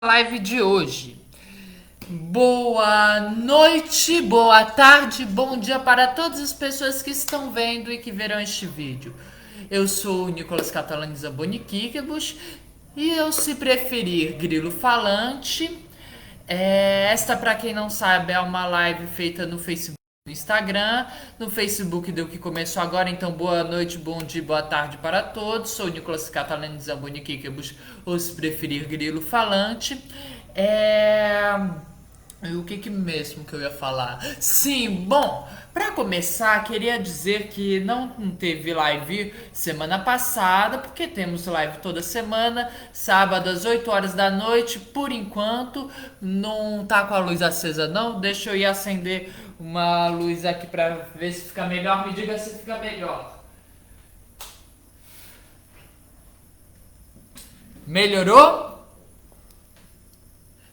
Live de hoje. Boa noite, boa tarde, bom dia para todas as pessoas que estão vendo e que verão este vídeo. Eu sou o Nicolas Catalani Zamboni-Kikebus e eu, se preferir, grilo falante. Esta, para quem não sabe, é uma live feita no Facebook, no Instagram. No Facebook deu que começou agora, então boa noite, bom dia, boa tarde para todos. Sou o Nicolas Catalani Zamboni-Kikebus, ou se preferir, grilo falante. É... O que mesmo que eu ia falar? Sim, bom, para começar, queria dizer que não teve live semana passada, porque temos live toda semana, sábado às 8 horas da noite, por enquanto. Não tá com a luz acesa não, deixa eu ir acender uma luz aqui para ver se fica melhor, me diga se fica melhor. Melhorou?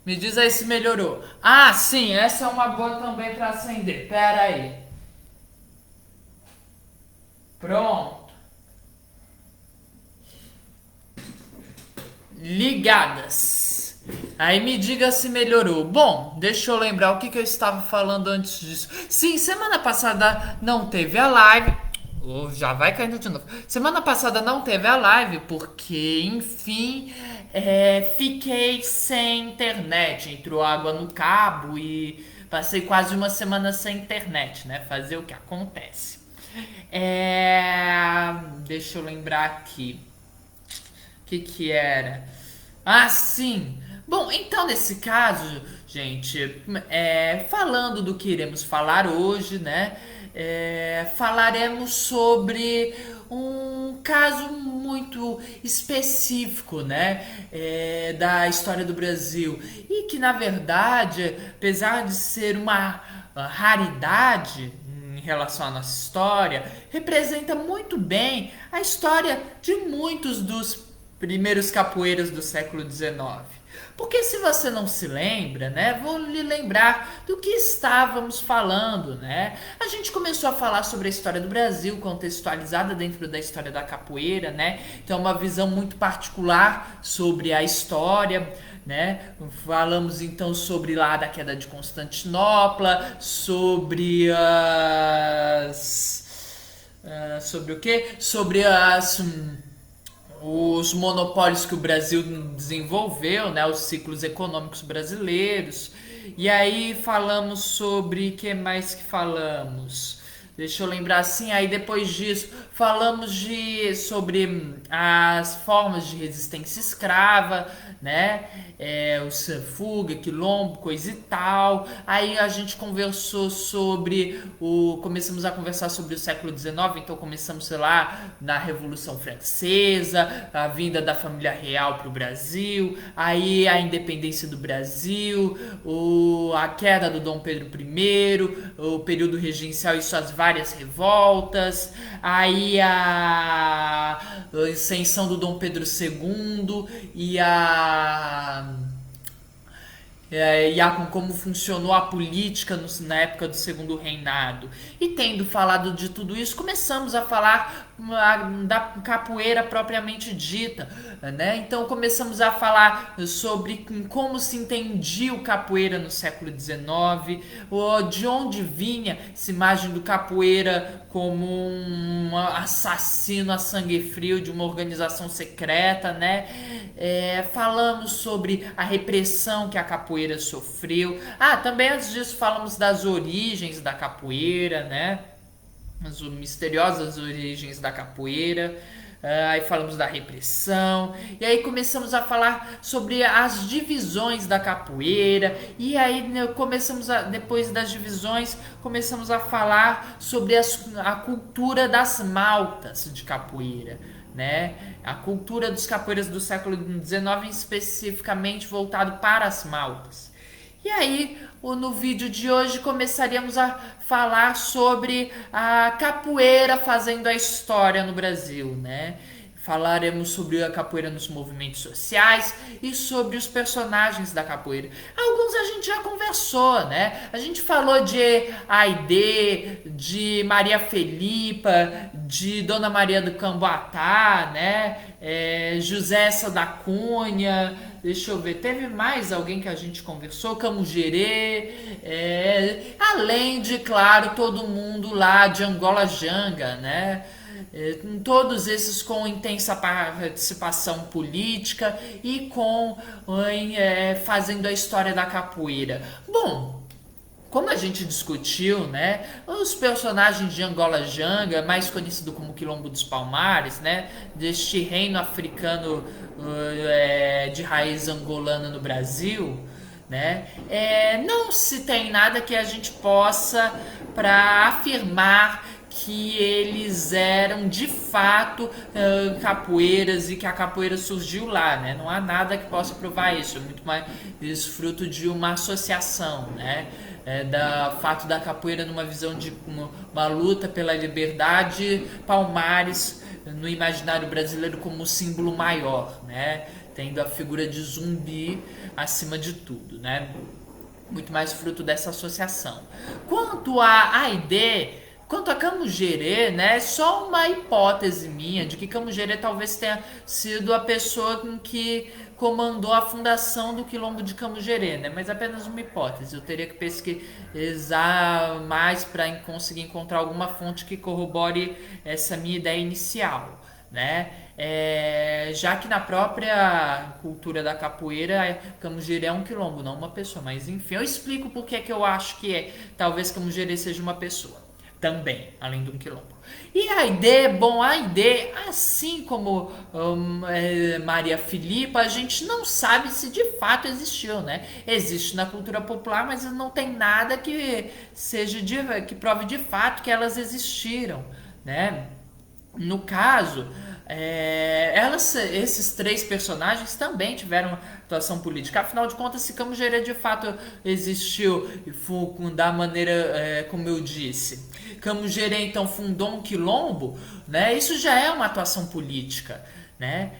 Me diz aí se melhorou. Ah, sim, essa é uma boa também para acender. Pera aí. Pronto. Ligadas. Aí me diga se melhorou. Bom, deixa eu lembrar o que eu estava falando antes disso. Sim, semana passada não teve a live. Oh, já vai caindo de novo. Semana passada não teve a live porque, enfim, fiquei sem internet. Entrou água no cabo e passei quase uma semana sem internet, né? Fazer o que acontece. Deixa eu lembrar aqui. O que era? Ah, sim. Bom, então nesse caso, gente, falando do que iremos falar hoje, né? Falaremos sobre um caso muito específico, né? Da história do Brasil. E que, na verdade, apesar de ser uma raridade em relação à nossa história, representa muito bem a história de muitos dos primeiros capoeiras do século XIX. Porque se você não se lembra, né, vou lhe lembrar do que estávamos falando, né? A gente começou a falar sobre a história do Brasil, contextualizada dentro da história da capoeira, né? Então, uma visão muito particular sobre a história, né? Falamos então sobre lá da queda de Constantinopla, sobre sobre o quê? Sobre os monopólios que o Brasil desenvolveu, né, os ciclos econômicos brasileiros. E aí falamos sobre que mais que falamos? Deixa eu lembrar assim, aí depois disso falamos sobre as formas de resistência escrava, né? O fuga, quilombo, coisa e tal. Aí a gente conversou sobre começamos a conversar sobre o século XIX, então começamos, sei lá, na Revolução Francesa, a vinda da família real para o Brasil, aí a independência do Brasil, a queda do Dom Pedro I, o período regencial e suas várias revoltas, aí a ascensão do Dom Pedro II e como funcionou a política na época do segundo reinado. E tendo falado de tudo isso, começamos a falar da capoeira propriamente dita, né? Então começamos a falar sobre como se entendia o capoeira no século XIX, de onde vinha essa imagem do capoeira como um assassino a sangue frio de uma organização secreta, né? Falamos sobre a repressão que a capoeira sofreu. Também antes disso falamos das origens da capoeira, né? As misteriosas origens da capoeira. Aí falamos da repressão, e aí começamos a falar sobre as divisões da capoeira, e aí depois das divisões, começamos a falar sobre a cultura das maltas de capoeira, né? A cultura dos capoeiras do século XIX, especificamente voltado para as maltas. E aí, no vídeo de hoje, começaríamos a falar sobre a capoeira fazendo a história no Brasil, né? falaremos sobre a capoeira nos movimentos sociais e sobre os personagens da capoeira. Alguns a gente já conversou, né? A gente falou de Aide, de Maria Felipa, de Dona Maria do Camboatá, né? José Essa da Cunha, deixa eu ver, teve mais alguém que a gente conversou, Camugere, além de, claro, todo mundo lá de Angola Janga, né? Todos esses com intensa participação política e fazendo a história da capoeira. Bom, como a gente discutiu, né, os personagens de Angola Janga, mais conhecido como Quilombo dos Palmares, né, deste reino africano de raiz angolana no Brasil, né, não se tem nada que a gente possa para afirmar que eles eram de fato capoeiras e que a capoeira surgiu lá, né? Não há nada que possa provar isso, é muito mais isso fruto de uma associação, né? Da fato da capoeira numa visão de uma luta pela liberdade, Palmares no imaginário brasileiro como o símbolo maior, né? Tendo a figura de zumbi acima de tudo, né? Muito mais fruto dessa associação. Quanto a Camugere, né, é só uma hipótese minha de que Camugere talvez tenha sido a pessoa que comandou a fundação do Quilombo de Camugere, né, mas apenas uma hipótese. Eu teria que pesquisar mais para conseguir encontrar alguma fonte que corrobore essa minha ideia inicial, né? Já que na própria cultura da capoeira, Camugere é um quilombo, não uma pessoa. Mas enfim, eu explico por que eu acho que talvez Camugere seja uma pessoa também, além de um quilombo. E a Aide, assim como Maria Filipa, a gente não sabe se de fato existiu, né? Existe na cultura popular, mas não tem nada que que prove de fato que elas existiram, né? No caso, esses três personagens também tiveram atuação política. Afinal de contas, se Camugere de fato existiu e foi da maneira como eu disse, Camugere então fundou um quilombo, né? Isso já é uma atuação política, né?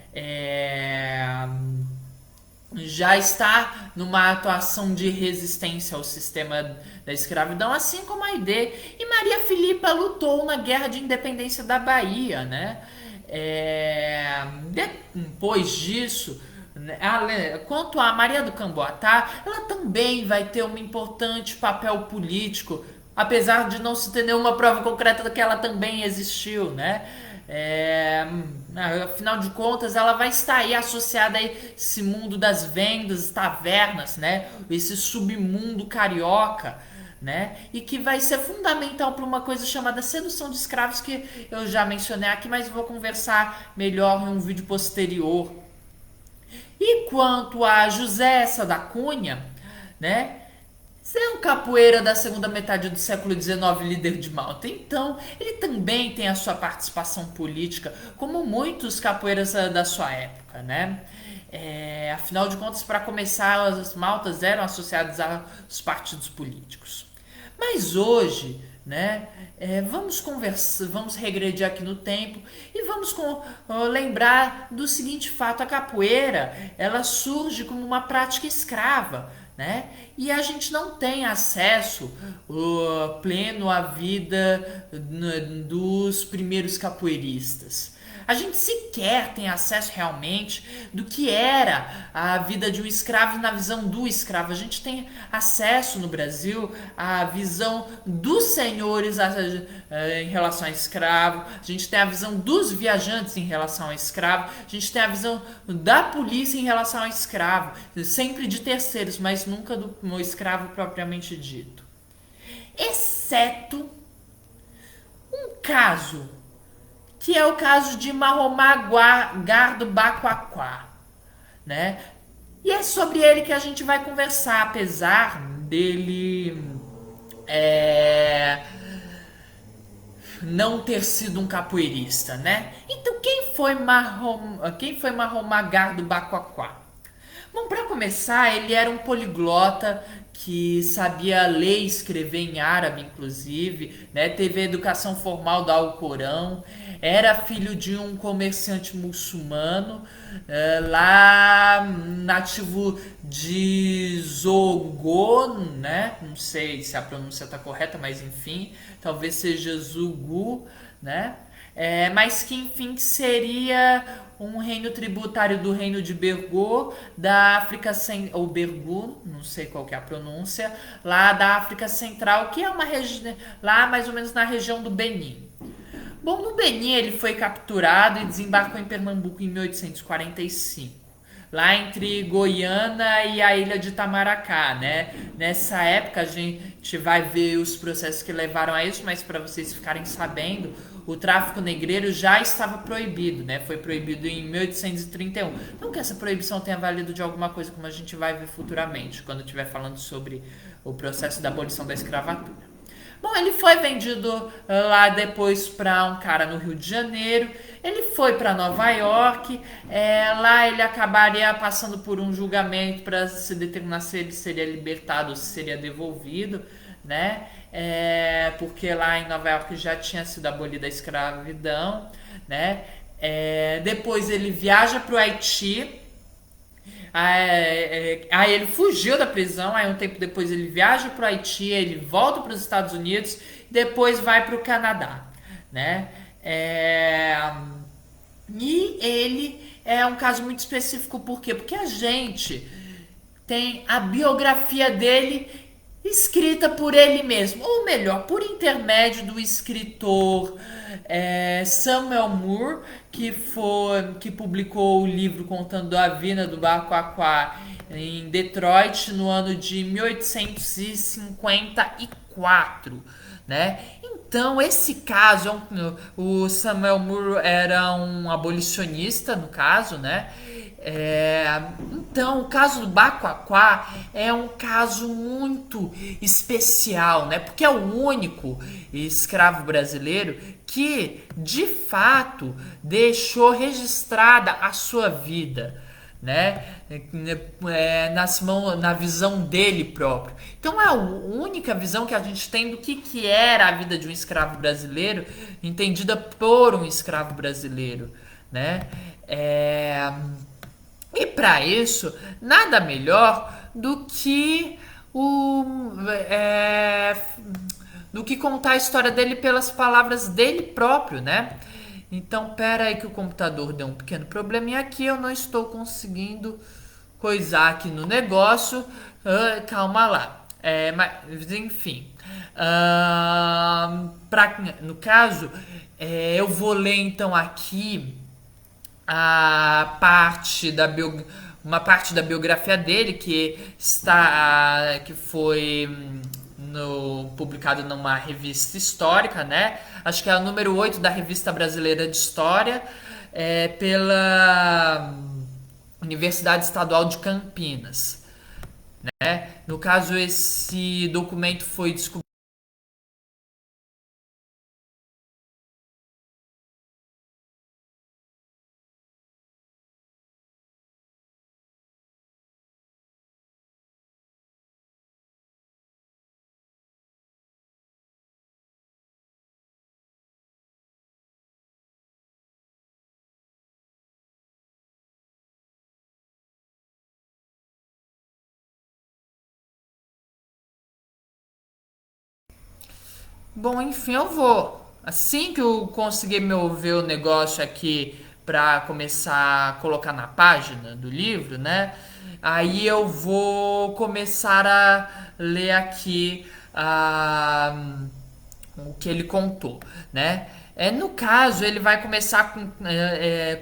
Já está numa atuação de resistência ao sistema da escravidão, assim como a Aide. E Maria Filipa lutou na Guerra de Independência da Bahia, né? Depois disso, quanto a Maria do Camboatá, ela também vai ter um importante papel político, apesar de não se ter nenhuma prova concreta de que ela também existiu, né? Afinal de contas, ela vai estar aí associada a esse mundo das vendas, tavernas, né? Esse submundo carioca, né? E que vai ser fundamental para uma coisa chamada sedução de escravos, que eu já mencionei aqui, mas vou conversar melhor em um vídeo posterior. E quanto a José Essa da Cunha, né? É um capoeira da segunda metade do século XIX, líder de Malta. Então, ele também tem a sua participação política, como muitos capoeiras da sua época, né? Afinal de contas, para começar, as maltas eram associadas aos partidos políticos. Mas hoje, né, vamos regredir aqui no tempo e vamos lembrar do seguinte fato: a capoeira, ela surge como uma prática escrava, né? E a gente não tem acesso pleno à vida dos primeiros capoeiristas. A gente sequer tem acesso realmente do que era a vida de um escravo na visão do escravo. A gente tem acesso no Brasil à visão dos senhores em relação ao escravo. A gente tem a visão dos viajantes em relação ao escravo. A gente tem a visão da polícia em relação ao escravo. Sempre de terceiros, mas nunca do escravo propriamente dito. Exceto um caso, que é o caso de Marromá Gardo Baquaquá, né? E é sobre ele que a gente vai conversar, apesar dele não ter sido um capoeirista, né? Então, quem foi Marromá Gardo Baquaquá? Bom, para começar, ele era um poliglota que sabia ler e escrever em árabe, inclusive, né? Teve a educação formal do Alcorão, era filho de um comerciante muçulmano, lá nativo de Zogo, né? Não sei se a pronúncia está correta, mas enfim, talvez seja Zugu, né? Mas que enfim seria um reino tributário do reino de Bergô, da África Central, ou Bergu, não sei qual que é a pronúncia, lá da África Central, que é uma região, lá mais ou menos na região do Benin. Bom, no Benin ele foi capturado e desembarcou em Pernambuco em 1845, lá entre Goiânia e a ilha de Itamaracá, né? Nessa época a gente vai ver os processos que levaram a isso, mas para vocês ficarem sabendo, o tráfico negreiro já estava proibido, né? Foi proibido em 1831. Não que essa proibição tenha valido de alguma coisa, como a gente vai ver futuramente, quando estiver falando sobre o processo da abolição da escravatura. Bom, ele foi vendido lá depois para um cara no Rio de Janeiro. Ele foi para Nova York. Lá ele acabaria passando por um julgamento para se determinar se ele seria libertado ou se seria devolvido, né? Porque lá em Nova York já tinha sido abolida a escravidão, né? Depois ele viaja para o Haiti. Aí ele fugiu da prisão, aí um tempo depois ele viaja para o Haiti, ele volta para os Estados Unidos, depois vai para o Canadá, né? E ele é um caso muito específico, por quê? Porque a gente tem a biografia dele escrita por ele mesmo, ou melhor, por intermédio do escritor Samuel Moore, que publicou o livro contando a vida do Bacuaquá em Detroit no ano de 1854, né? Então, esse caso, o Samuel Moore era um abolicionista, no caso, né? Então, o caso do Bacuaquá é um caso muito especial, né? Porque é o único escravo brasileiro que, de fato, deixou registrada a sua vida, né? Na visão dele próprio. Então é a única visão que a gente tem do que era a vida de um escravo brasileiro, entendida por um escravo brasileiro, né? E para isso, nada melhor do que contar a história dele pelas palavras dele próprio, né? Então, pera aí que o computador deu um pequeno probleminha aqui, eu não estou conseguindo coisar aqui no negócio. Calma lá. Mas, enfim. No caso, eu vou ler então aqui uma parte da biografia dele que foi publicado numa revista histórica, né? Acho que é a número 8 da Revista Brasileira de História, pela Universidade Estadual de Campinas, né? No caso, esse documento foi descoberto. Bom, enfim, eu vou. Assim que eu conseguir me ouvir o negócio aqui para começar a colocar na página do livro, né? Aí eu vou começar a ler aqui o que ele contou, né? No caso, ele vai começar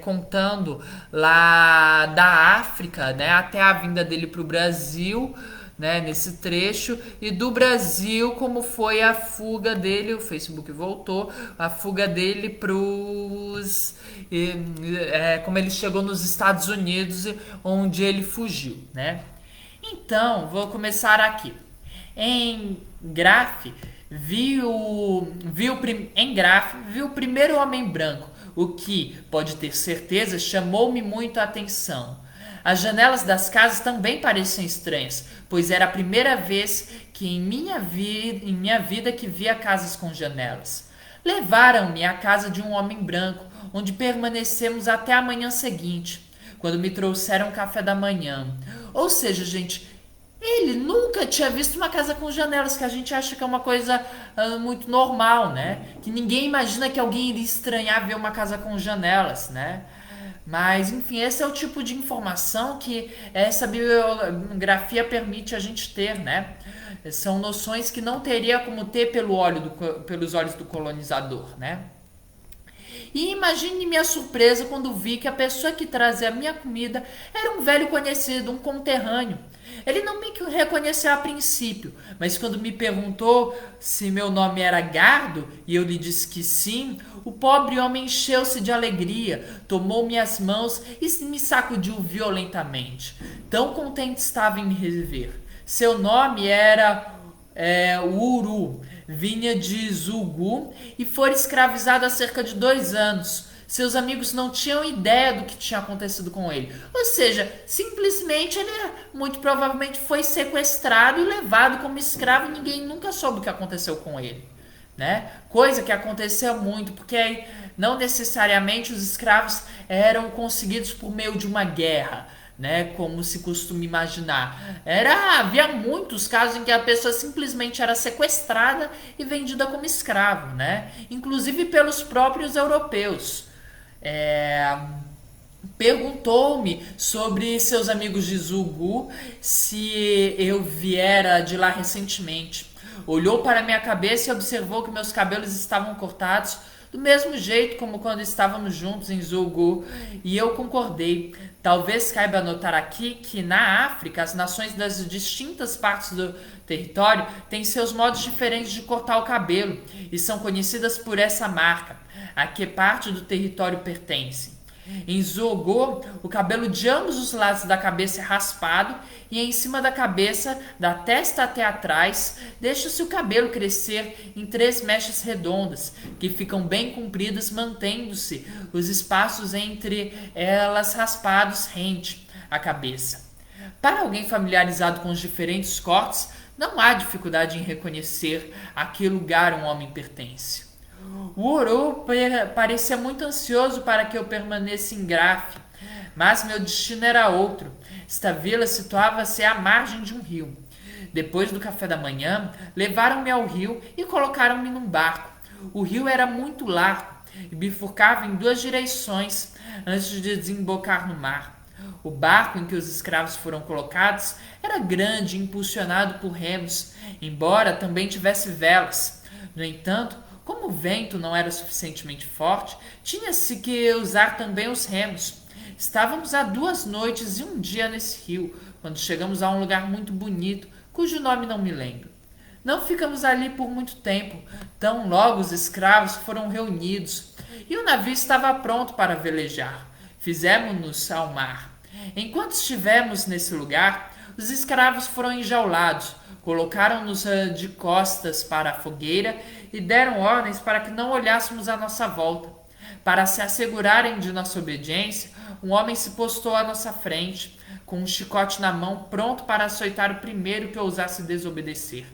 contando lá da África, né, até a vinda dele para o Brasil, né, nesse trecho, e do Brasil como foi a fuga dele, o Facebook voltou, a fuga dele como ele chegou nos Estados Unidos, onde ele fugiu, né? Então, vou começar aqui. Em Graf, viu o primeiro homem branco, o que, pode ter certeza, chamou-me muito a atenção. As janelas das casas também pareciam estranhas, pois era a primeira vez que em minha vida que via casas com janelas. Levaram-me à casa de um homem branco, onde permanecemos até a manhã seguinte, quando me trouxeram café da manhã. Ou seja, gente, ele nunca tinha visto uma casa com janelas, que a gente acha que é uma coisa muito normal, né? Que ninguém imagina que alguém iria estranhar ver uma casa com janelas, né? Mas, enfim, esse é o tipo de informação que essa bibliografia permite a gente ter, né? São noções que não teria como ter pelos olhos do colonizador, né? E imagine minha surpresa quando vi que a pessoa que trazia a minha comida era um velho conhecido, um conterrâneo. Ele não me reconheceu a princípio, mas quando me perguntou se meu nome era Gardo e eu lhe disse que sim, o pobre homem encheu-se de alegria, tomou minhas mãos e me sacudiu violentamente. Tão contente estava em me rever. Seu nome era Uru, vinha de Zugu e foi escravizado há cerca de 2 anos. Seus amigos não tinham ideia do que tinha acontecido com ele. Ou seja, simplesmente ele muito provavelmente foi sequestrado e levado como escravo e ninguém nunca soube o que aconteceu com ele. Né? Coisa que acontecia muito, porque não necessariamente os escravos eram conseguidos por meio de uma guerra, né, como se costuma imaginar. Havia muitos casos em que a pessoa simplesmente era sequestrada e vendida como escravo, né? Inclusive pelos próprios europeus. Perguntou-me sobre seus amigos de Zugu, se eu viera de lá recentemente. Olhou para minha cabeça e observou que meus cabelos estavam cortados do mesmo jeito como quando estávamos juntos em Zugu, e eu concordei. Talvez caiba notar aqui que na África as nações das distintas partes do território têm seus modos diferentes de cortar o cabelo e são conhecidas por essa marca, a que parte do território pertence. Em Zogo, o cabelo de ambos os lados da cabeça é raspado e em cima da cabeça, da testa até atrás, deixa-se o cabelo crescer em 3 mechas redondas, que ficam bem compridas, mantendo-se os espaços entre elas raspados rente à cabeça. Para alguém familiarizado com os diferentes cortes, não há dificuldade em reconhecer a que lugar um homem pertence. O Uru parecia muito ansioso para que eu permanecesse em Grafe, mas meu destino era outro. Esta vila situava-se à margem de um rio. Depois do café da manhã, levaram-me ao rio e colocaram-me num barco. O rio era muito largo e bifurcava em 2 direções antes de desembocar no mar. O barco em que os escravos foram colocados era grande e impulsionado por remos, embora também tivesse velas. No entanto, como o vento não era suficientemente forte, tinha-se que usar também os remos. Estávamos há 2 noites e 1 dia nesse rio, quando chegamos a um lugar muito bonito, cujo nome não me lembro. Não ficamos ali por muito tempo, tão logo os escravos foram reunidos, e o navio estava pronto para velejar. Fizemos-nos ao mar. Enquanto estivemos nesse lugar, os escravos foram enjaulados, colocaram-nos de costas para a fogueira e deram ordens para que não olhássemos à nossa volta. Para se assegurarem de nossa obediência, um homem se postou à nossa frente, com um chicote na mão, pronto para açoitar o primeiro que ousasse desobedecer.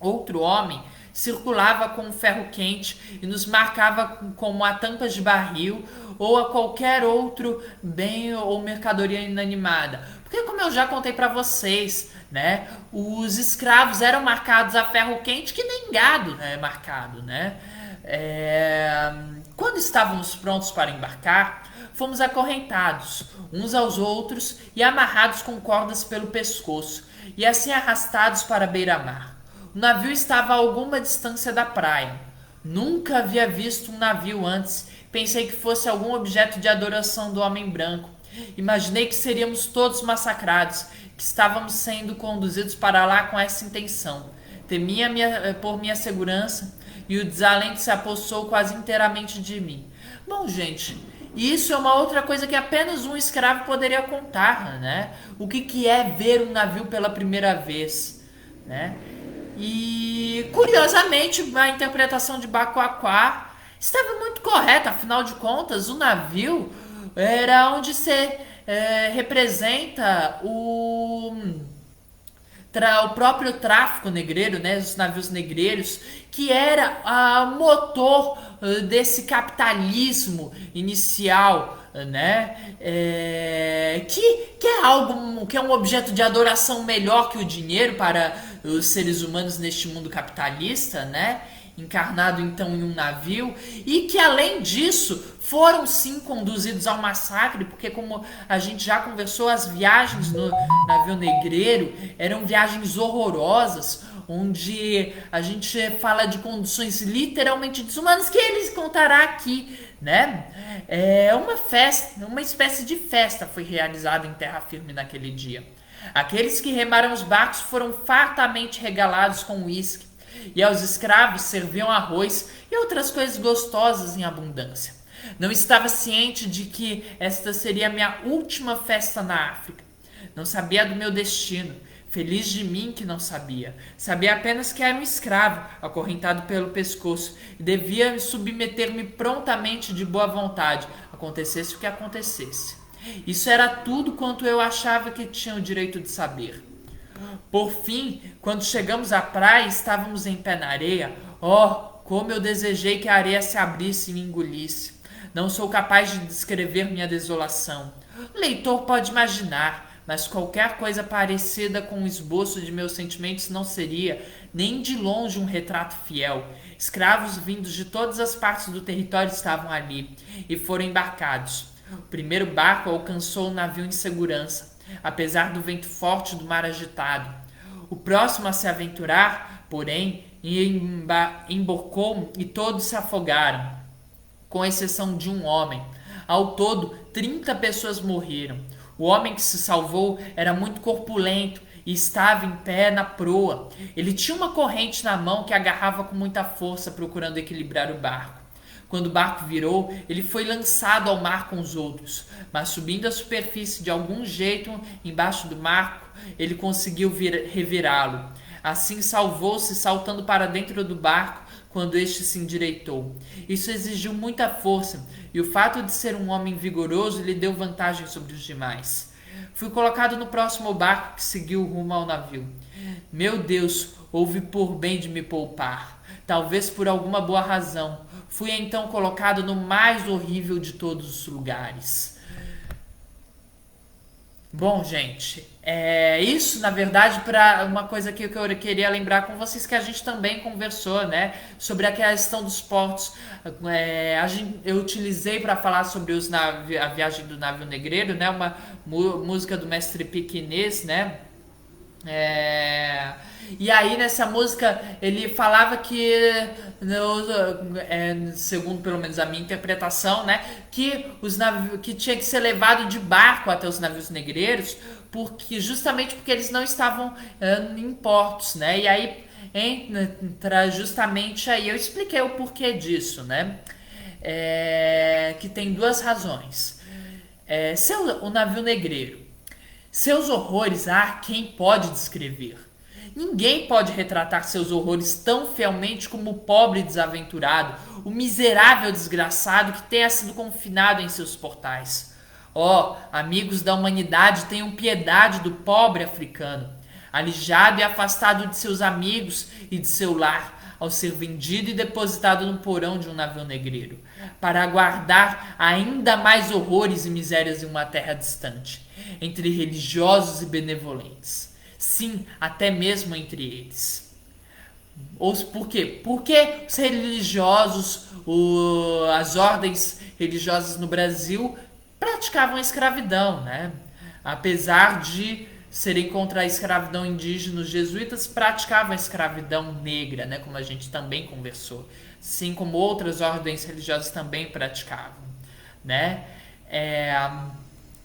Outro homem circulava com um ferro quente e nos marcava como a tampas de barril ou a qualquer outro bem ou mercadoria inanimada. Porque, como eu já contei para vocês, né, os escravos eram marcados a ferro quente que nem gado é marcado, né? Quando estávamos prontos para embarcar, fomos acorrentados uns aos outros e amarrados com cordas pelo pescoço e assim arrastados para a beira-mar. O navio estava a alguma distância da praia. Nunca havia visto um navio antes. Pensei que fosse algum objeto de adoração do homem branco. Imaginei que seríamos todos massacrados, que estávamos sendo conduzidos para lá com essa intenção. Temia por minha segurança e o desalento se apossou quase inteiramente de mim. Bom, gente, isso é uma outra coisa que apenas um escravo poderia contar, né? O que é ver um navio pela primeira vez, né? E, curiosamente, a interpretação de Bacoaquá estava muito correta. Afinal de contas, o navio era onde se representa o próprio tráfico negreiro, né, os navios negreiros, que era o motor desse capitalismo inicial, né, que é algo que é um objeto de adoração melhor que o dinheiro para os seres humanos neste mundo capitalista, né, encarnado então em um navio, e que além disso foram sim conduzidos ao massacre, porque como a gente já conversou, as viagens no navio negreiro eram viagens horrorosas, onde a gente fala de condições literalmente desumanas, que eles contará aqui, né? Uma festa, uma espécie de festa foi realizada em terra firme naquele dia. Aqueles que remaram os barcos foram fartamente regalados com uísque, e aos escravos serviam arroz e outras coisas gostosas em abundância. Não estava ciente de que esta seria a minha última festa na África. Não sabia do meu destino. Feliz de mim que não sabia. Sabia apenas que era um escravo, acorrentado pelo pescoço, e devia submeter-me prontamente de boa vontade, acontecesse o que acontecesse. Isso era tudo quanto eu achava que tinha o direito de saber. Por fim, quando chegamos à praia e estávamos em pé na areia, como eu desejei que a areia se abrisse e me engolisse. Não sou capaz de descrever minha desolação. O leitor pode imaginar, mas qualquer coisa parecida com um esboço de meus sentimentos não seria, nem de longe, um retrato fiel. Escravos vindos de todas as partes do território estavam ali e foram embarcados. O primeiro barco alcançou o navio em segurança, apesar do vento forte do mar agitado. O próximo a se aventurar, porém, embarcou e todos se afogaram, com exceção de um homem. Ao todo, 30 pessoas morreram. O homem que se salvou era muito corpulento e estava em pé na proa. Ele tinha uma corrente na mão que agarrava com muita força, procurando equilibrar o barco. Quando o barco virou, ele foi lançado ao mar com os outros, mas subindo à superfície de algum jeito embaixo do barco, ele conseguiu revirá-lo. Assim salvou-se saltando para dentro do barco quando este se endireitou. Isso exigiu muita força, e o fato de ser um homem vigoroso lhe deu vantagem sobre os demais. Fui colocado no próximo barco que seguiu rumo ao navio. Meu Deus, houve por bem de me poupar, talvez por alguma boa razão. Fui então colocado no mais horrível de todos os lugares. Bom, gente, isso, na verdade, para uma coisa que eu queria lembrar com vocês, que a gente também conversou, né, sobre a questão dos portos. Eu utilizei para falar sobre a viagem do navio negreiro, né, uma música do mestre piquinês, né, e aí nessa música ele falava que, segundo pelo menos a minha interpretação, né, que tinha que ser levado de barco até os navios negreiros, justamente porque eles não estavam em portos, né, e aí entra justamente aí, eu expliquei o porquê disso, né, que tem duas razões. O navio negreiro, seus horrores há quem pode descrever. Ninguém pode retratar seus horrores tão fielmente como o pobre desaventurado, o miserável desgraçado que tenha sido confinado em seus portais. Amigos da humanidade, tenham piedade do pobre africano, alijado e afastado de seus amigos e de seu lar, ao ser vendido e depositado no porão de um navio negreiro, para aguardar ainda mais horrores e misérias em uma terra distante, entre religiosos e benevolentes. Sim, até mesmo entre eles. Por quê? Porque os religiosos, as ordens religiosas no Brasil praticavam a escravidão, né? Apesar de serem contra a escravidão indígena, os jesuítas praticavam a escravidão negra, né? Como a gente também conversou. Assim como outras ordens religiosas também praticavam, né?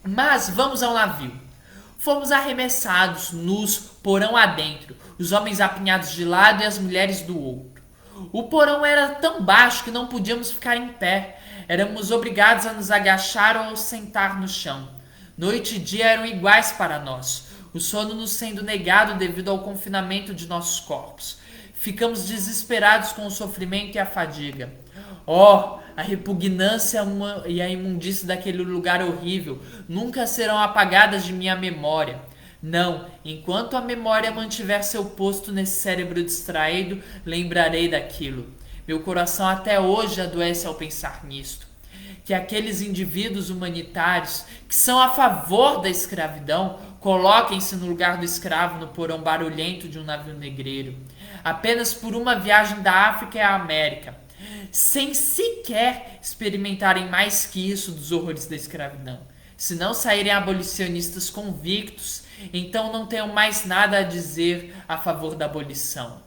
Mas vamos ao navio. Fomos arremessados, nus, porão adentro, os homens apinhados de lado e as mulheres do outro. O porão era tão baixo que não podíamos ficar em pé. Éramos obrigados a nos agachar ou sentar no chão. Noite e dia eram iguais para nós, o sono nos sendo negado devido ao confinamento de nossos corpos. Ficamos desesperados com o sofrimento e a fadiga. Oh, a repugnância e a imundície daquele lugar horrível nunca serão apagadas de minha memória. Não, enquanto a memória mantiver seu posto nesse cérebro distraído, lembrarei daquilo. Meu coração até hoje adoece ao pensar nisto. Que aqueles indivíduos humanitários que são a favor da escravidão coloquem-se no lugar do escravo no porão barulhento de um navio negreiro, apenas por uma viagem da África à América, sem sequer experimentarem mais que isso dos horrores da escravidão. Se não saírem abolicionistas convictos, então não tenham mais nada a dizer a favor da abolição.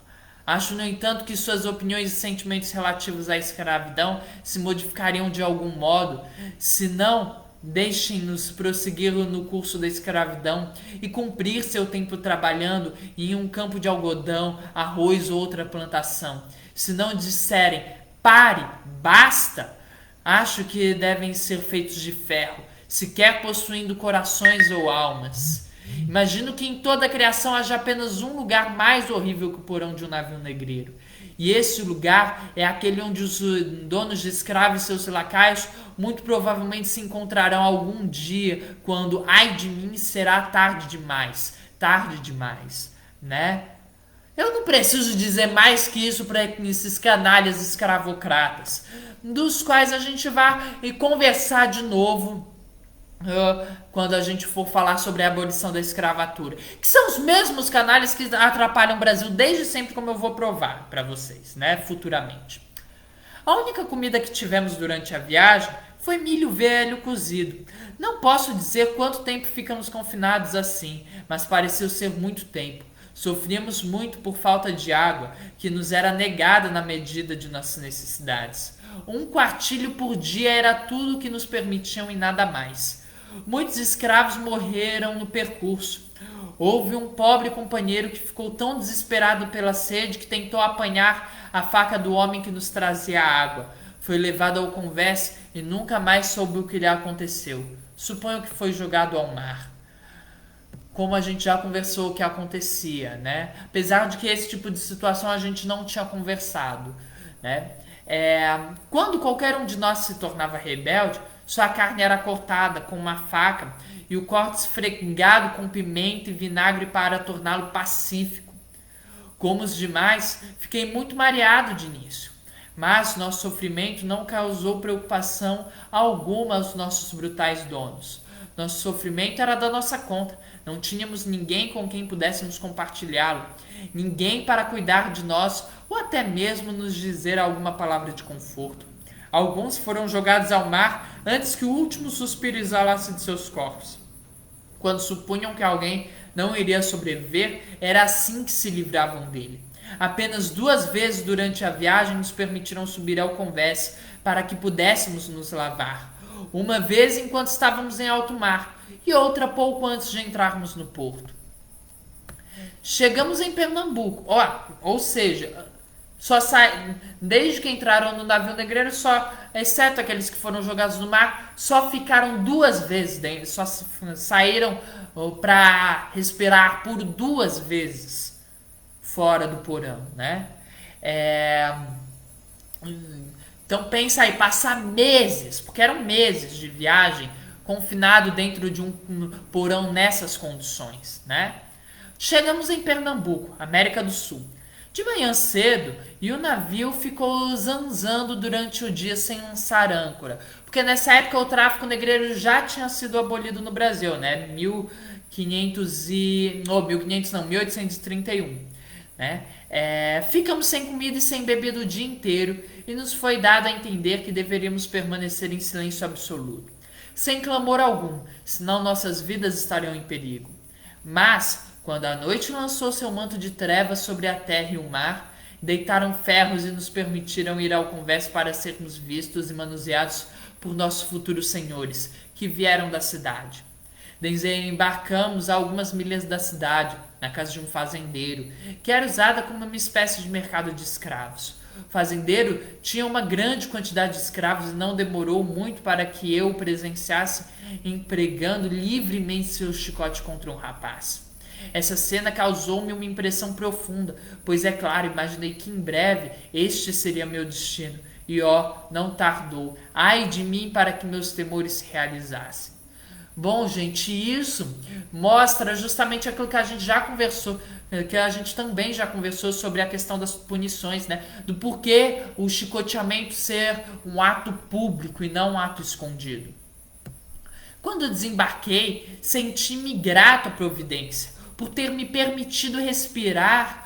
Acho, no entanto, que suas opiniões e sentimentos relativos à escravidão se modificariam de algum modo, se não deixem-nos prosseguir no curso da escravidão e cumprir seu tempo trabalhando em um campo de algodão, arroz ou outra plantação. Se não disserem, pare, basta, acho que devem ser feitos de ferro, sequer possuindo corações ou almas. Imagino que em toda a criação haja apenas um lugar mais horrível que o porão de um navio negreiro. E esse lugar é aquele onde os donos de escravos e seus lacaios muito provavelmente se encontrarão algum dia, quando, ai de mim, será tarde demais, né? Eu não preciso dizer mais que isso para esses canalhas escravocratas, dos quais a gente vai conversar de novo quando a gente for falar sobre a abolição da escravatura, que são os mesmos canalhas que atrapalham o Brasil desde sempre, como eu vou provar para vocês, né, futuramente. A única comida que tivemos durante a viagem foi milho velho cozido. Não posso dizer quanto tempo ficamos confinados assim, mas pareceu ser muito tempo. Sofríamos muito por falta de água, que nos era negada na medida de nossas necessidades. 1 quartilho por dia era tudo o que nos permitiam e nada mais. Muitos escravos morreram no percurso. Houve um pobre companheiro que ficou tão desesperado pela sede que tentou apanhar a faca do homem que nos trazia a água. Foi levado ao convés e nunca mais soube o que lhe aconteceu. Suponho que foi jogado ao mar. Como a gente já conversou o que acontecia, né? Apesar de que esse tipo de situação a gente não tinha conversado, né? Quando qualquer um de nós se tornava rebelde, sua carne era cortada com uma faca e o corte esfregado com pimenta e vinagre para torná-lo pacífico. Como os demais, fiquei muito mareado de início, mas nosso sofrimento não causou preocupação alguma aos nossos brutais donos. Nosso sofrimento era da nossa conta, não tínhamos ninguém com quem pudéssemos compartilhá-lo, ninguém para cuidar de nós ou até mesmo nos dizer alguma palavra de conforto. Alguns foram jogados ao mar antes que o último suspiro exalasse de seus corpos. Quando supunham que alguém não iria sobreviver, era assim que se livravam dele. Apenas 2 vezes durante a viagem nos permitiram subir ao convés para que pudéssemos nos lavar. Uma vez enquanto estávamos em alto mar e outra pouco antes de entrarmos no porto. Chegamos em Pernambuco, ou seja, desde que entraram no navio negreiro, exceto aqueles que foram jogados no mar, só ficaram 2 vezes dentro, só saíram para respirar por 2 vezes fora do porão, né? Então pensa aí, passar meses, porque eram meses de viagem, confinado dentro de um porão nessas condições, né? Chegamos em Pernambuco, América do Sul. De manhã cedo, e o navio ficou zanzando durante o dia sem lançar âncora, porque nessa época o tráfico negreiro já tinha sido abolido no Brasil, né? 1831, né? Ficamos sem comida e sem bebida o dia inteiro e nos foi dado a entender que deveríamos permanecer em silêncio absoluto, sem clamor algum, senão nossas vidas estariam em perigo. Mas, quando a noite lançou seu manto de trevas sobre a terra e o mar, deitaram ferros e nos permitiram ir ao convés para sermos vistos e manuseados por nossos futuros senhores, que vieram da cidade. Desembarcamos a algumas milhas da cidade, na casa de um fazendeiro, que era usada como uma espécie de mercado de escravos. O fazendeiro tinha uma grande quantidade de escravos e não demorou muito para que eu o presenciasse empregando livremente seu chicote contra um rapaz. Essa cena causou-me uma impressão profunda, pois é claro, imaginei que em breve este seria meu destino, E ó, não tardou. Ai de mim para que meus temores se realizassem. Bom, gente, isso mostra justamente aquilo que a gente já conversou, que a gente também já conversou sobre a questão das punições, né? Do porquê o chicoteamento ser um ato público e não um ato escondido. Quando eu desembarquei, senti-me grato à providência por ter me permitido respirar,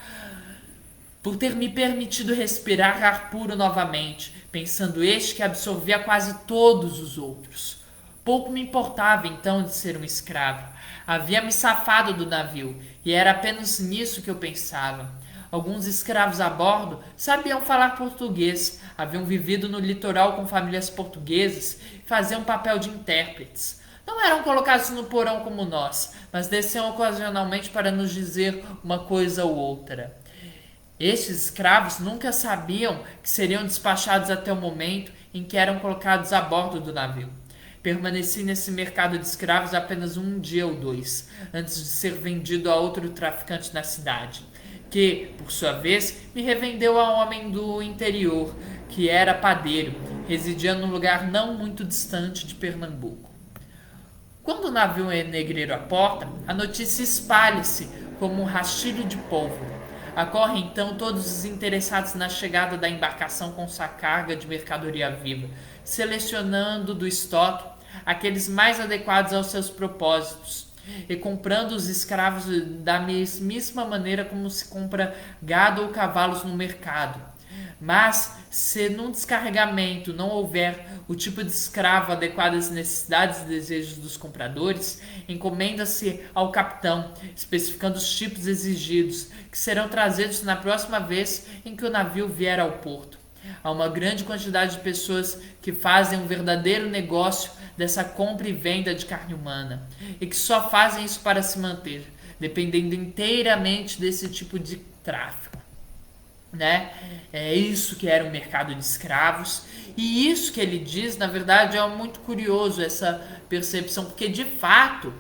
ar puro novamente, pensando este que absorvia quase todos os outros. Pouco me importava então de ser um escravo. Havia me safado do navio, e era apenas nisso que eu pensava. Alguns escravos a bordo sabiam falar português, haviam vivido no litoral com famílias portuguesas e faziam papel de intérpretes. Não eram colocados no porão como nós, mas desciam ocasionalmente para nos dizer uma coisa ou outra. Estes escravos nunca sabiam que seriam despachados até o momento em que eram colocados a bordo do navio. Permaneci nesse mercado de escravos apenas um dia ou dois, antes de ser vendido a outro traficante na cidade, que, por sua vez, me revendeu a um homem do interior, que era padeiro, residia num lugar não muito distante de Pernambuco. Quando o navio é negreiro aporta, a notícia espalha-se como um rastilho de pólvora. Acorrem então todos os interessados na chegada da embarcação com sua carga de mercadoria viva, selecionando do estoque aqueles mais adequados aos seus propósitos e comprando os escravos da mesmíssima maneira como se compra gado ou cavalos no mercado. Mas, se num descarregamento não houver o tipo de escravo adequado às necessidades e desejos dos compradores, encomenda-se ao capitão, especificando os tipos exigidos, que serão trazidos na próxima vez em que o navio vier ao porto. Há uma grande quantidade de pessoas que fazem um verdadeiro negócio dessa compra e venda de carne humana, e que só fazem isso para se manter, dependendo inteiramente desse tipo de tráfico. Né? É isso que era o mercado de escravos, e isso que ele diz, na verdade, é muito curioso essa percepção, porque de fato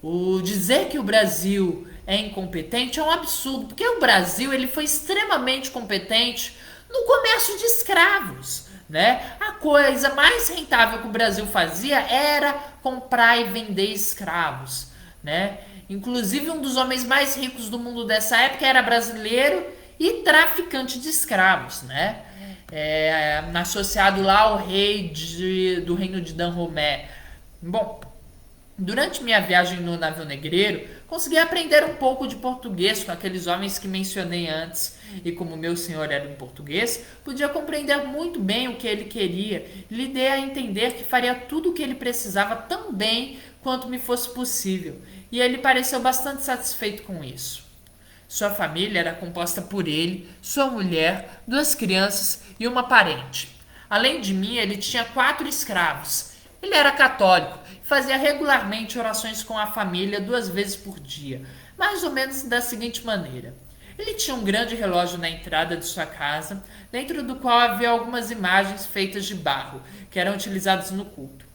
o dizer que o Brasil é incompetente é um absurdo, porque o Brasil ele foi extremamente competente no comércio de escravos, né? A coisa mais rentável que o Brasil fazia era comprar e vender escravos, né? Inclusive um dos homens mais ricos do mundo dessa época era brasileiro e traficante de escravos, né? Associado lá ao rei do reino de Dahomey. Bom, durante minha viagem no navio negreiro, consegui aprender um pouco de português com aqueles homens que mencionei antes, e como meu senhor era um português, podia compreender muito bem o que ele queria, e lhe dei a entender que faria tudo o que ele precisava tão bem quanto me fosse possível, e ele pareceu bastante satisfeito com isso. Sua família era composta por ele, sua mulher, 2 crianças e uma parente. Além de mim, ele tinha 4 escravos. Ele era católico e fazia regularmente orações com a família 2 vezes por dia, mais ou menos da seguinte maneira. Ele tinha um grande relógio na entrada de sua casa, dentro do qual havia algumas imagens feitas de barro, que eram utilizadas no culto.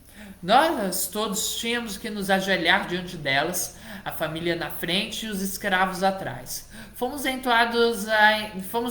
Nós todos tínhamos que nos ajoelhar diante delas, a família na frente e os escravos atrás. Fomos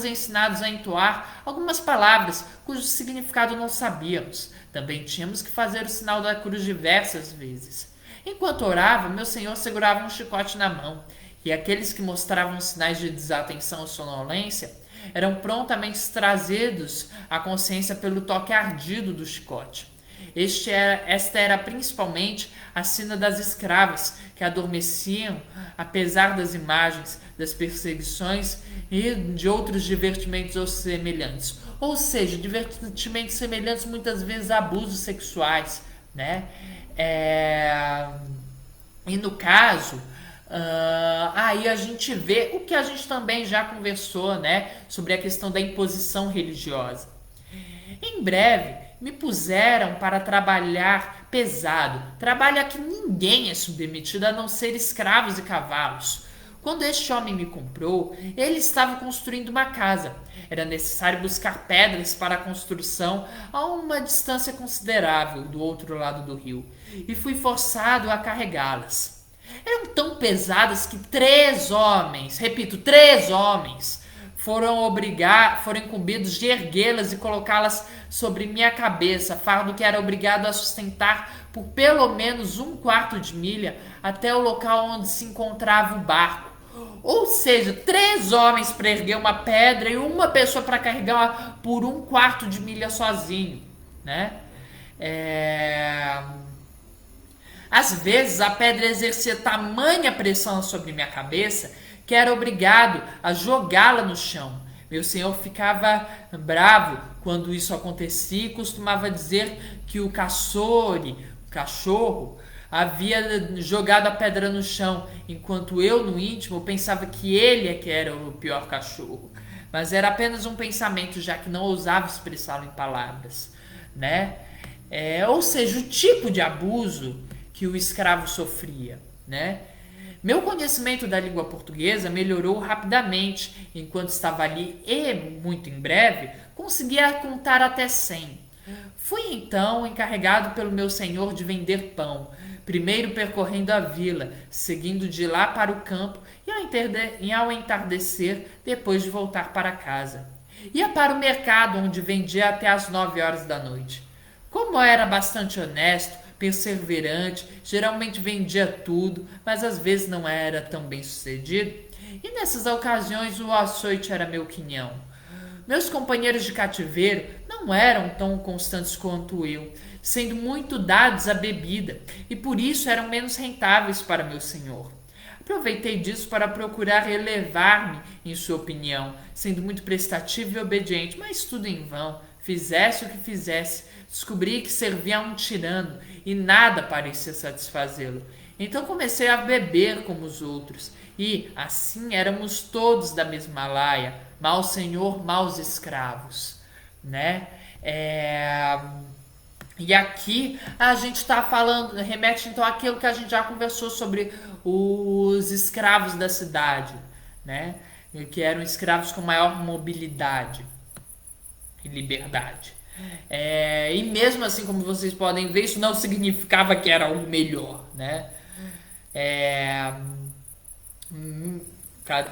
ensinados a entoar algumas palavras cujo significado não sabíamos. Também tínhamos que fazer o sinal da cruz diversas vezes. Enquanto orava, meu senhor segurava um chicote na mão, e aqueles que mostravam sinais de desatenção ou sonolência eram prontamente trazidos à consciência pelo toque ardido do chicote. Esta era principalmente a sina das escravas, que adormeciam apesar das imagens, das perseguições e de outros divertimentos semelhantes. Ou seja, divertimentos semelhantes muitas vezes a abusos sexuais, né? E no caso, aí a gente vê o que a gente também já conversou, né? Sobre a questão da imposição religiosa. Em breve, me puseram para trabalhar pesado, trabalho a que ninguém é submetido a não ser escravos e cavalos. Quando este homem me comprou, ele estava construindo uma casa. Era necessário buscar pedras para a construção a uma distância considerável do outro lado do rio, e fui forçado a carregá-las. Eram tão pesadas que 3 homens, repito, 3 homens, foram incumbidos de erguê-las e colocá-las sobre minha cabeça, fardo que era obrigado a sustentar por pelo menos 1/4 de milha até o local onde se encontrava o barco. Ou seja, 3 homens para erguer uma pedra e uma pessoa para carregar por 1/4 de milha sozinho, né? Às vezes a pedra exercia tamanha pressão sobre minha cabeça que era obrigado a jogá-la no chão. Meu senhor ficava bravo quando isso acontecia e costumava dizer que o cachorro, havia jogado a pedra no chão, enquanto eu, no íntimo, pensava que ele é que era o pior cachorro. Mas era apenas um pensamento, já que não ousava expressá-lo em palavras, né? Ou seja, o tipo de abuso que o escravo sofria, né? Meu conhecimento da língua portuguesa melhorou rapidamente enquanto estava ali e, muito em breve, conseguia contar até 100. Fui então encarregado pelo meu senhor de vender pão, primeiro percorrendo a vila, seguindo de lá para o campo e ao entardecer, depois de voltar para casa. Ia para o mercado, onde vendia até às 9 horas da noite. Como era bastante honesto, perseverante, geralmente vendia tudo, mas às vezes não era tão bem sucedido, e nessas ocasiões o açoite era meu quinhão. Meus companheiros de cativeiro não eram tão constantes quanto eu, sendo muito dados à bebida, e por isso eram menos rentáveis para meu senhor. Aproveitei disso para procurar elevar-me em sua opinião, sendo muito prestativo e obediente, mas tudo em vão. Fizesse o que fizesse, descobri que servia a um tirano e nada parecia satisfazê-lo. Então comecei a beber como os outros, e assim éramos todos da mesma laia, mau senhor, maus escravos, né? E aqui a gente está falando, remete então àquilo que a gente já conversou sobre os escravos da cidade, né? Que eram escravos com maior mobilidade e liberdade. E mesmo assim, como vocês podem ver, isso não significava que era o melhor, né?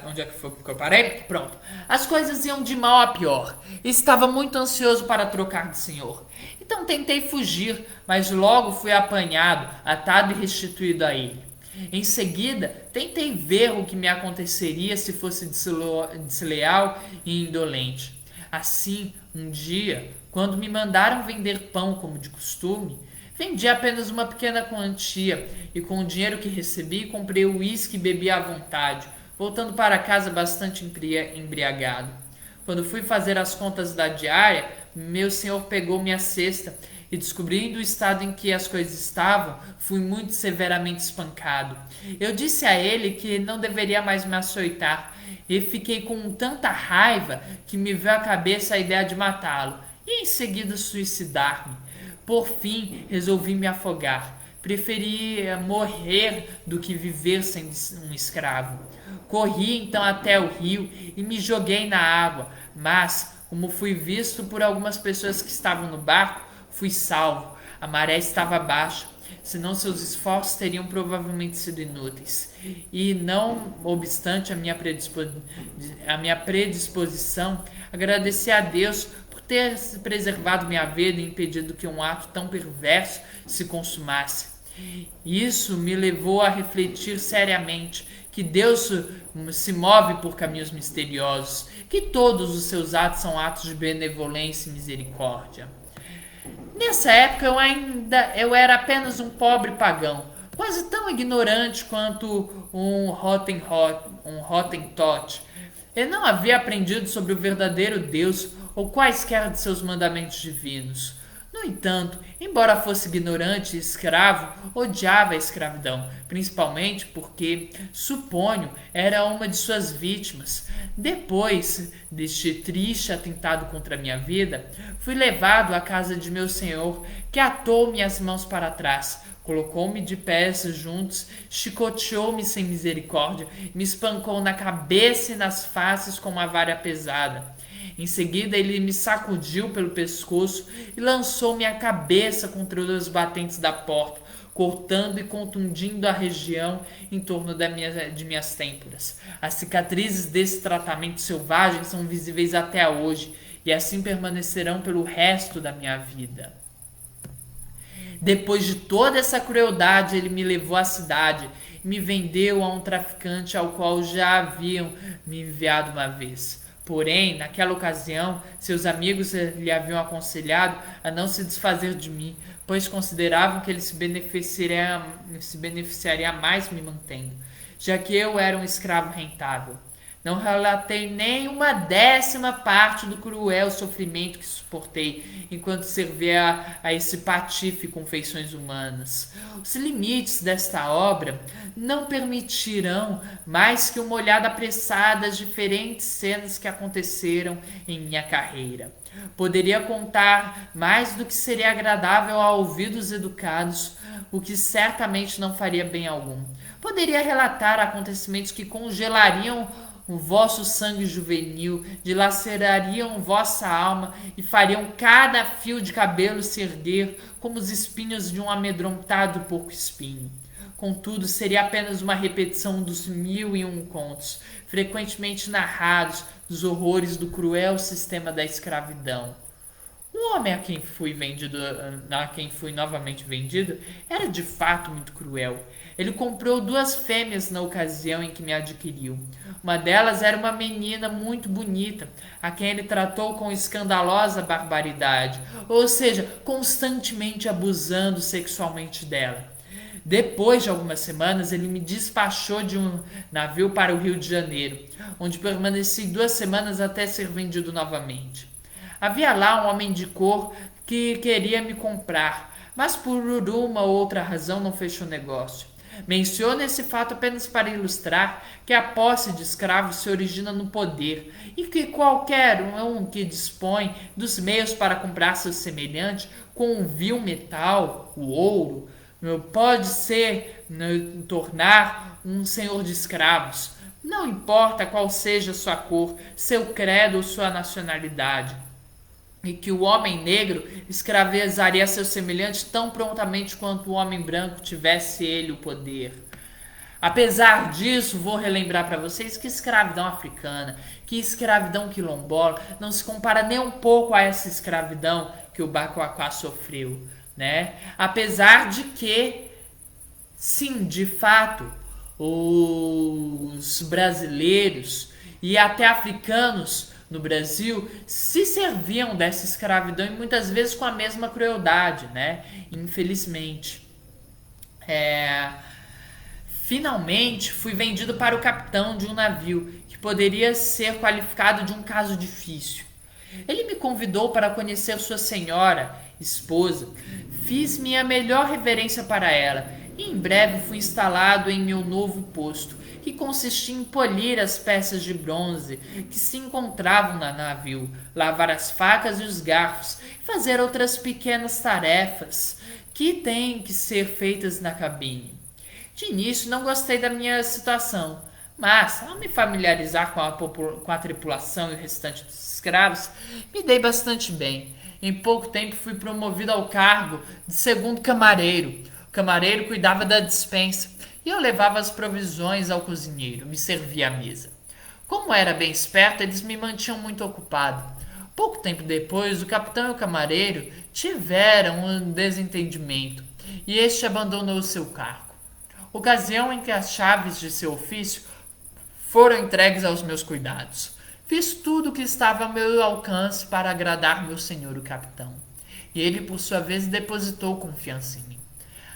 Onde é que foi que eu parei? Pronto. As coisas iam de mal a pior. Estava muito ansioso para trocar de senhor. Então tentei fugir, mas logo fui apanhado, atado e restituído a ele. Em seguida, tentei ver o que me aconteceria se fosse desleal e indolente. Assim, um dia, quando me mandaram vender pão como de costume, vendi apenas uma pequena quantia e com o dinheiro que recebi comprei o uísque e bebi à vontade, voltando para casa bastante embriagado. Quando fui fazer as contas da diária, meu senhor pegou minha cesta e, descobrindo o estado em que as coisas estavam, fui muito severamente espancado. Eu disse a ele que não deveria mais me açoitar e fiquei com tanta raiva que me veio à cabeça a ideia de matá-lo e em seguida suicidar-me. Por fim, resolvi me afogar. Preferia morrer do que viver sendo um escravo. Corri então até o rio e me joguei na água, mas, como fui visto por algumas pessoas que estavam no barco, fui salvo. A maré estava baixa, senão seus esforços teriam provavelmente sido inúteis. E, não obstante a minha predisposição, agradeci a Deus por ter preservado minha vida e impedido que um ato tão perverso se consumasse. Isso me levou a refletir seriamente que Deus se move por caminhos misteriosos, que todos os seus atos são atos de benevolência e misericórdia. Nessa época eu era apenas um pobre pagão, quase tão ignorante quanto um Hottentot. Eu não havia aprendido sobre o verdadeiro Deus ou quaisquer de seus mandamentos divinos. No entanto, embora fosse ignorante e escravo, odiava a escravidão, principalmente porque, suponho, era uma de suas vítimas. Depois deste triste atentado contra a minha vida, fui levado à casa de meu senhor, que atou minhas mãos para trás, colocou-me de pés juntos, chicoteou-me sem misericórdia, me espancou na cabeça e nas faces com uma vara pesada. Em seguida, ele me sacudiu pelo pescoço e lançou minha cabeça contra os batentes da porta, cortando e contundindo a região em torno de minhas têmporas. As cicatrizes desse tratamento selvagem são visíveis até hoje e assim permanecerão pelo resto da minha vida. Depois de toda essa crueldade, ele me levou à cidade e me vendeu a um traficante ao qual já haviam me enviado uma vez. Porém, naquela ocasião, seus amigos lhe haviam aconselhado a não se desfazer de mim, pois consideravam que ele se beneficiaria mais me mantendo, já que eu era um escravo rentável. Não relatei nem uma 10ª parte do cruel sofrimento que suportei enquanto servia a esse patife com feições humanas. Os limites desta obra não permitirão mais que uma olhada apressada às diferentes cenas que aconteceram em minha carreira. Poderia contar mais do que seria agradável a ouvidos educados, o que certamente não faria bem algum. Poderia relatar acontecimentos que congelariam o vosso sangue juvenil, dilacerariam vossa alma e fariam cada fio de cabelo se erguer como os espinhos de um amedrontado porco-espinho. Contudo, seria apenas uma repetição dos 1001 contos, frequentemente narrados, dos horrores do cruel sistema da escravidão. O homem a quem fui novamente vendido era de fato muito cruel. Ele comprou 2 fêmeas na ocasião em que me adquiriu. Uma delas era uma menina muito bonita, a quem ele tratou com escandalosa barbaridade, ou seja, constantemente abusando sexualmente dela. Depois de algumas semanas, ele me despachou de um navio para o Rio de Janeiro, onde permaneci 2 semanas até ser vendido novamente. Havia lá um homem de cor que queria me comprar, mas por uma ou outra razão não fechou negócio. Menciono esse fato apenas para ilustrar que a posse de escravos se origina no poder e que qualquer um que dispõe dos meios para comprar seu semelhante com um vil metal, o ouro, pode tornar um senhor de escravos. Não importa qual seja sua cor, seu credo ou sua nacionalidade. E que o homem negro escravizaria seu semelhante tão prontamente quanto o homem branco tivesse ele o poder. Apesar disso, vou relembrar para vocês que escravidão africana, que escravidão quilombola, não se compara nem um pouco a essa escravidão que o Bacoacá sofreu, né? Apesar de que, sim, de fato, os brasileiros e até africanos no Brasil se serviam dessa escravidão e muitas vezes com a mesma crueldade, né? Infelizmente. Finalmente fui vendido para o capitão de um navio que poderia ser qualificado de um caso difícil. Ele me convidou para conhecer sua senhora, esposa. Fiz minha melhor reverência para ela e em breve fui instalado em meu novo posto, que consistia em polir as peças de bronze que se encontravam no navio, lavar as facas e os garfos e fazer outras pequenas tarefas que têm que ser feitas na cabine. De início não gostei da minha situação, mas ao me familiarizar com a tripulação e o restante dos escravos, me dei bastante bem. Em pouco tempo fui promovido ao cargo de segundo camareiro. O camareiro cuidava da despensa e eu levava as provisões ao cozinheiro, me servia à mesa. Como era bem esperto, eles me mantinham muito ocupado. Pouco tempo depois, o capitão e o camareiro tiveram um desentendimento e este abandonou seu cargo. Ocasião em que as chaves de seu ofício foram entregues aos meus cuidados. Fiz tudo o que estava ao meu alcance para agradar meu senhor o capitão, e ele por sua vez depositou confiança em mim.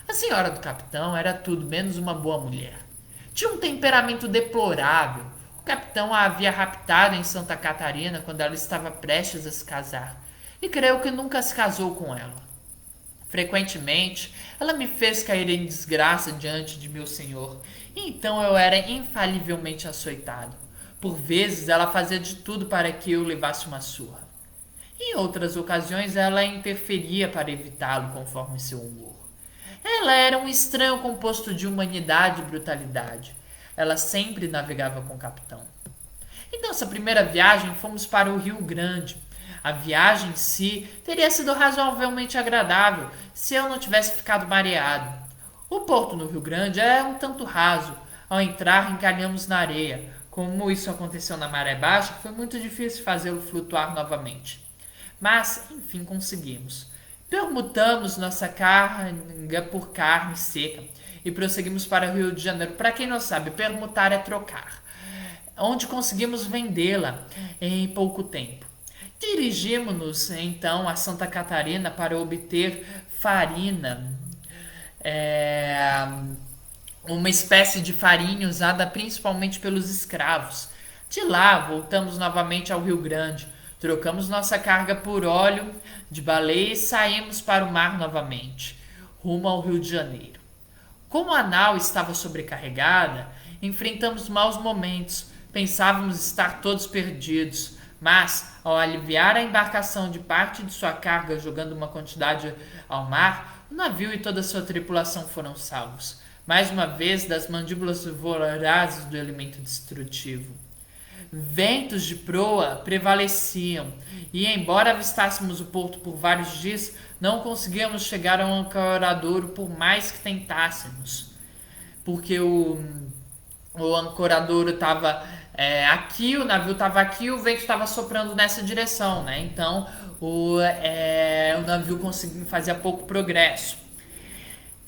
A senhora do capitão era tudo menos uma boa mulher. Tinha um temperamento deplorável. O capitão a havia raptado em Santa Catarina quando ela estava prestes a se casar, e creio que nunca se casou com ela. Frequentemente, ela me fez cair em desgraça diante de meu senhor, e então eu era infalivelmente açoitado. Por vezes, ela fazia de tudo para que eu levasse uma surra. Em outras ocasiões, ela interferia para evitá-lo conforme seu humor. Ela era um estranho composto de humanidade e brutalidade. Ela sempre navegava com o capitão. Em nossa primeira viagem, fomos para o Rio Grande. A viagem em si teria sido razoavelmente agradável se eu não tivesse ficado mareado. O porto no Rio Grande é um tanto raso. Ao entrar, encalhamos na areia. Como isso aconteceu na maré baixa, foi muito difícil fazê-lo flutuar novamente. Mas, enfim, conseguimos. Permutamos nossa carga por carne seca e prosseguimos para o Rio de Janeiro. Para quem não sabe, permutar é trocar, onde conseguimos vendê-la em pouco tempo. Dirigimos-nos então a Santa Catarina para obter farina, é, uma espécie de farinha usada principalmente pelos escravos. De lá, voltamos novamente ao Rio Grande, trocamos nossa carga por óleo de baleia e saímos para o mar novamente, rumo ao Rio de Janeiro. Como a nau estava sobrecarregada, enfrentamos maus momentos, pensávamos estar todos perdidos, mas, ao aliviar a embarcação de parte de sua carga jogando uma quantidade ao mar, o navio e toda a sua tripulação foram salvos, mais uma vez das mandíbulas vorazes do elemento destrutivo. Ventos de proa prevaleciam, e embora avistássemos o porto por vários dias, não conseguíamos chegar ao ancoradouro por mais que tentássemos, porque o ancoradouro estava aqui, o navio estava aqui e o vento estava soprando nessa direção, né? Então o navio fazia pouco progresso.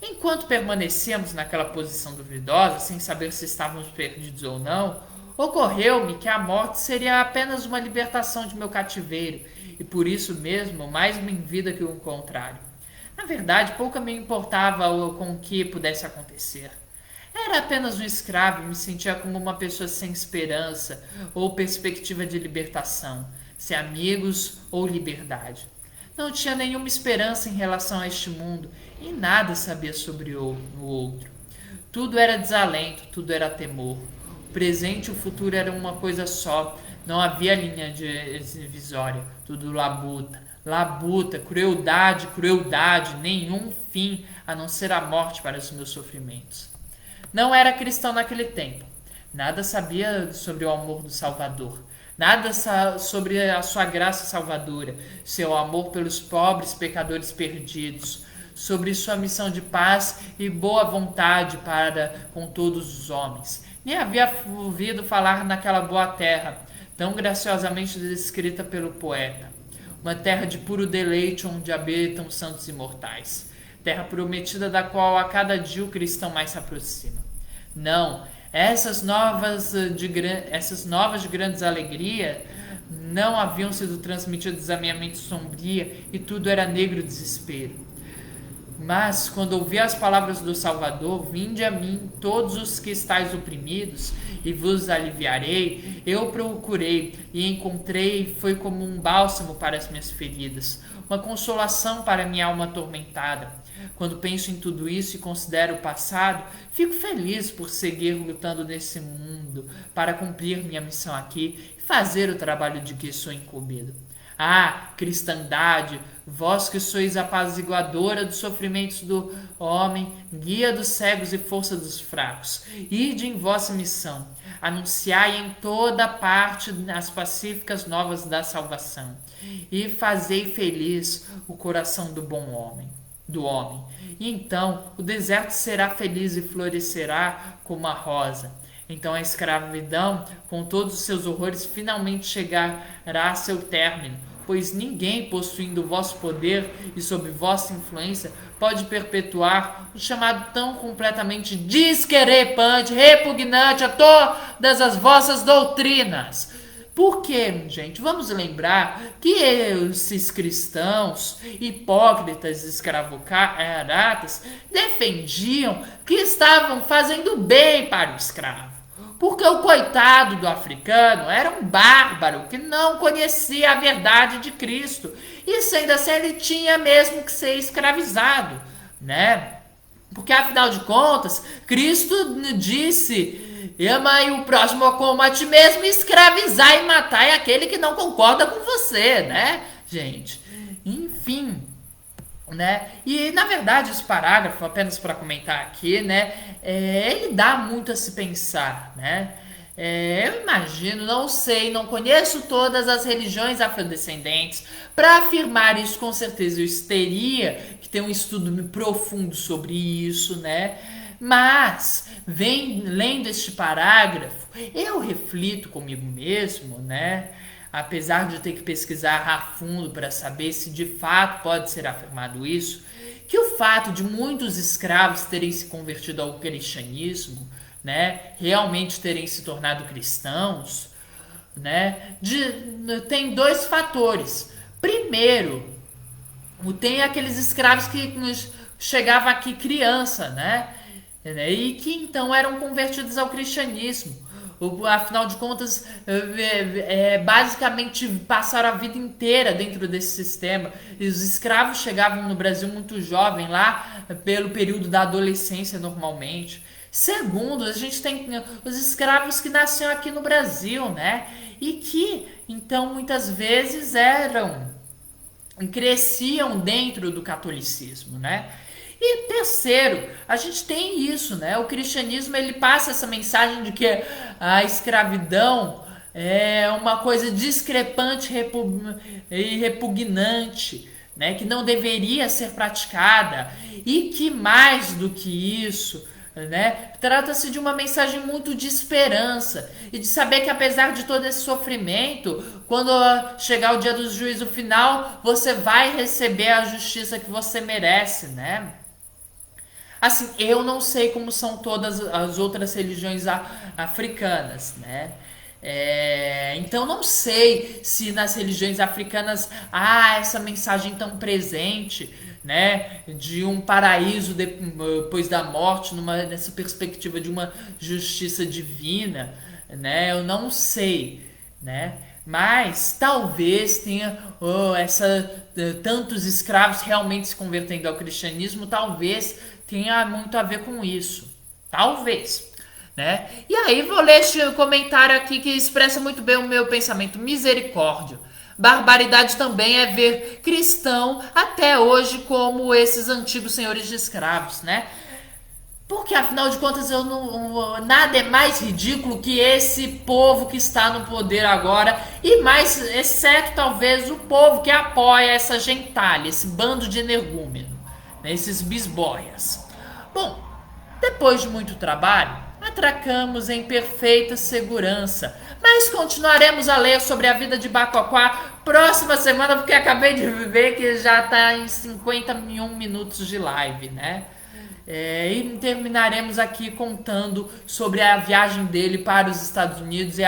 Enquanto permanecemos naquela posição duvidosa, sem saber se estávamos perdidos ou não, ocorreu-me que a morte seria apenas uma libertação de meu cativeiro, e por isso mesmo mais bem-vinda que o contrário. Na verdade, pouco me importava com o que pudesse acontecer. Era apenas um escravo e me sentia como uma pessoa sem esperança ou perspectiva de libertação, sem amigos ou liberdade. Não tinha nenhuma esperança em relação a este mundo e nada sabia sobre o outro. Tudo era desalento, tudo era temor. O presente e o futuro eram uma coisa só, não havia linha divisória, tudo labuta. Labuta, crueldade, crueldade, nenhum fim a não ser a morte para os meus sofrimentos. Não era cristão naquele tempo. Nada sabia sobre o amor do Salvador. Nada sobre a sua graça salvadora, seu amor pelos pobres pecadores perdidos, sobre sua missão de paz e boa vontade para com todos os homens. Nem havia ouvido falar naquela boa terra, tão graciosamente descrita pelo poeta. Uma terra de puro deleite onde habitam santos imortais. Terra prometida da qual a cada dia o cristão mais se aproxima. Não, essas novas de grandes alegrias não haviam sido transmitidas à minha mente sombria e tudo era negro desespero. Mas, quando ouvi as palavras do Salvador, vinde a mim todos os que estáis oprimidos, e vos aliviarei, eu procurei e encontrei, foi como um bálsamo para as minhas feridas, uma consolação para minha alma atormentada. Quando penso em tudo isso e considero o passado, fico feliz por seguir lutando nesse mundo para cumprir minha missão aqui e fazer o trabalho de que sou incumbido. Ah, cristandade, vós que sois apaziguadora dos sofrimentos do homem, guia dos cegos e força dos fracos, ide em vossa missão, anunciai em toda parte as pacíficas novas da salvação, e fazei feliz o coração do bom homem. E então o deserto será feliz e florescerá como a rosa. Então a escravidão, com todos os seus horrores, finalmente chegará a seu término, pois ninguém, possuindo o vosso poder e sob vossa influência, pode perpetuar o chamado tão completamente discrepante, repugnante a todas as vossas doutrinas. Porque, gente, vamos lembrar que esses cristãos hipócritas escravocratas defendiam que estavam fazendo bem para o escravo. Porque o coitado do africano era um bárbaro que não conhecia a verdade de Cristo. E sendo assim, ele tinha mesmo que ser escravizado, né? Porque, afinal de contas, Cristo disse: amai o próximo como a ti mesmo, escravizar e matar é aquele que não concorda com você, né, gente? Enfim, né? E, na verdade, esse parágrafo, apenas para comentar aqui, né, ele dá muito a se pensar, né? Eu imagino, não sei, não conheço todas as religiões afrodescendentes. Para afirmar isso, com certeza eu teria que ter um estudo profundo sobre isso, né? Mas, lendo este parágrafo, eu reflito comigo mesmo, né? Apesar de eu ter que pesquisar a fundo para saber se de fato pode ser afirmado isso, que o fato de muitos escravos terem se convertido ao cristianismo, né, realmente terem se tornado cristãos, né, tem dois fatores. Primeiro, tem aqueles escravos que chegavam aqui criança, né? E que então eram convertidos ao cristianismo. Afinal de contas, basicamente passaram a vida inteira dentro desse sistema. E os escravos chegavam no Brasil muito jovem, lá pelo período da adolescência normalmente. Segundo, a gente tem os escravos que nasciam aqui no Brasil, né? E que então muitas vezes cresciam dentro do catolicismo, né? E terceiro, a gente tem isso, né? O cristianismo ele passa essa mensagem de que a escravidão é uma coisa discrepante e repugnante, né? Que não deveria ser praticada e que mais do que isso, né? Trata-se de uma mensagem muito de esperança e de saber que apesar de todo esse sofrimento, quando chegar o dia do juízo final, você vai receber a justiça que você merece, né? Assim, eu não sei como são todas as outras religiões africanas, né? Então não sei se nas religiões africanas há essa mensagem tão presente, né, de um paraíso depois da morte, nessa perspectiva de uma justiça divina, né? Eu não sei, né? Mas talvez tenha tantos escravos realmente se convertendo ao cristianismo, talvez tenha muito a ver com isso. Talvez. Né? E aí vou ler este comentário aqui que expressa muito bem o meu pensamento. Misericórdia. Barbaridade também é ver cristão até hoje como esses antigos senhores de escravos, né? Porque afinal de contas nada é mais ridículo que esse povo que está no poder agora e mais, exceto talvez o povo que apoia essa gentalha, esse bando de energúmeno, né, esses bisboias. Bom, depois de muito trabalho, atracamos em perfeita segurança, mas continuaremos a ler sobre a vida de Bacoquá próxima semana, porque acabei de ver que já está em 51 minutos de live, né? E terminaremos aqui contando sobre a viagem dele para os Estados Unidos e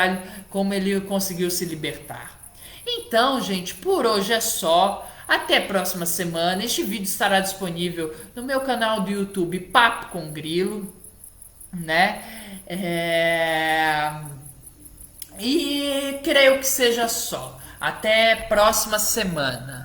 como ele conseguiu se libertar. Então, gente, por hoje é só. Até a próxima semana. Este vídeo estará disponível no meu canal do YouTube Papo com Grilo, né? E creio que seja só. Até a próxima semana.